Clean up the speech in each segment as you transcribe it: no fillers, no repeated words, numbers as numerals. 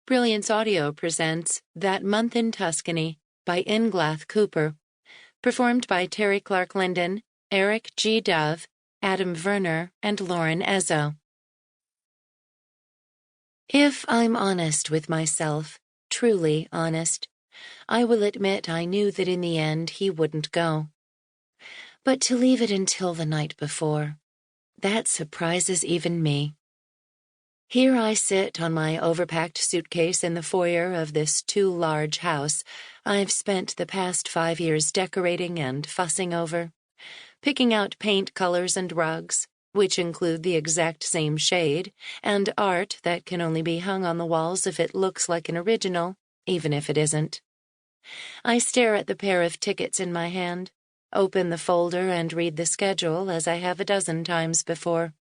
Brilliance Audio presents That Month in Tuscany by Inglath Cooper, performed by Terry Clark Linden, Eric G. Dove, Adam Verner, and Lauren Ezzo. If I'm honest with myself, truly honest, I will admit I knew that in the end he wouldn't go. But to leave it until the night before, that surprises even me. Here I sit on my overpacked suitcase in the foyer of this too-large house I've spent the past 5 years decorating and fussing over, picking out paint colors and rugs, which include the exact same shade, and art that can only be hung on the walls if it looks like an original, even if it isn't. I stare at the pair of tickets in my hand, open the folder and read the schedule as I have a dozen times before.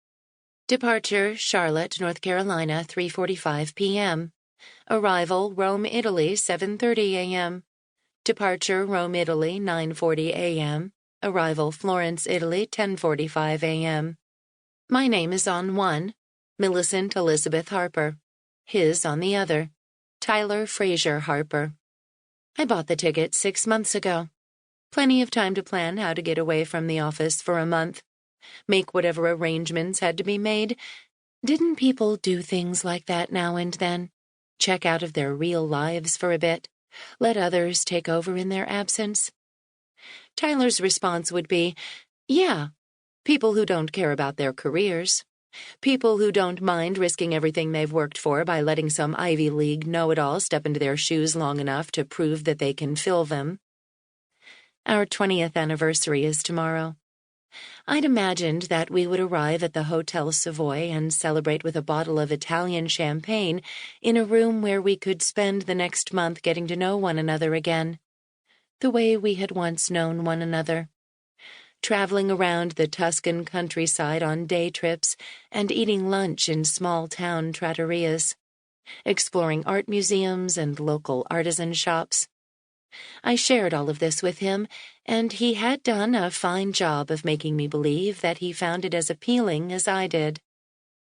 Departure, Charlotte, North Carolina, 3:45 p.m. Arrival, Rome, Italy, 7:30 a.m. Departure, Rome, Italy, 9:40 a.m. Arrival, Florence, Italy, 10:45 a.m. My name is on one, Millicent Elizabeth Harper. His on the other, Tyler Fraser Harper. I bought the ticket 6 months ago. Plenty of time to plan how to get away from the office for a month. Make whatever arrangements had to be made. Didn't people do things like that now and then? Check out of their real lives for a bit, let others take over in their absence? Tyler's response would be, yeah, people who don't care about their careers. People who don't mind risking everything they've worked for by letting some Ivy League know-it-all step into their shoes long enough to prove that they can fill them. Our 20th anniversary is tomorrow. I'd imagined that we would arrive at the Hotel Savoy and celebrate with a bottle of Italian champagne in a room where we could spend the next month getting to know one another again, the way we had once known one another, traveling around the Tuscan countryside on day trips and eating lunch in small-town trattorias, exploring art museums and local artisan shops. I shared all of this with him, and he had done a fine job of making me believe that he found it as appealing as I did.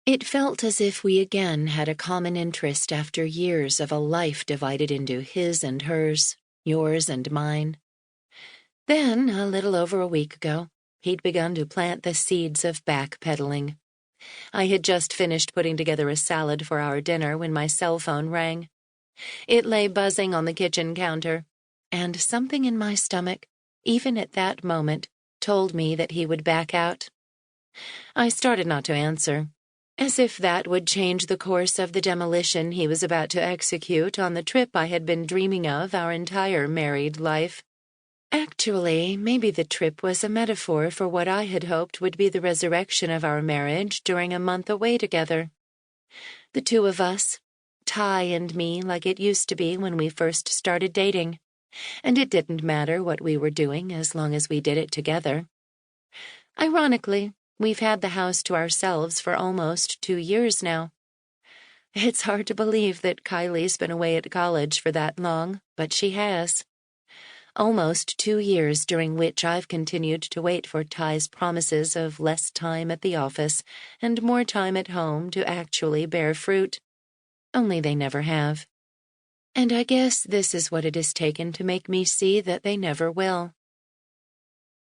It felt as if we again had a common interest after years of a life divided into his and hers, yours and mine. Then, a little over a week ago, he'd begun to plant the seeds of backpedaling. I had just finished putting together a salad for our dinner when my cell phone rang. It lay buzzing on the kitchen counter, and something in my stomach, even at that moment, told me that he would back out. I started not to answer, as if that would change the course of the demolition he was about to execute on the trip I had been dreaming of our entire married life. Actually, maybe the trip was a metaphor for what I had hoped would be the resurrection of our marriage during a month away together. The two of us, Ty and me, like it used to be when we first started dating. And it didn't matter what we were doing as long as we did it together. Ironically, we've had the house to ourselves for almost 2 years now. It's hard to believe that Kylie's been away at college for that long, but she has. Almost 2 years during which I've continued to wait for Ty's promises of less time at the office and more time at home to actually bear fruit. Only they never have. And I guess this is what it has taken to make me see that they never will.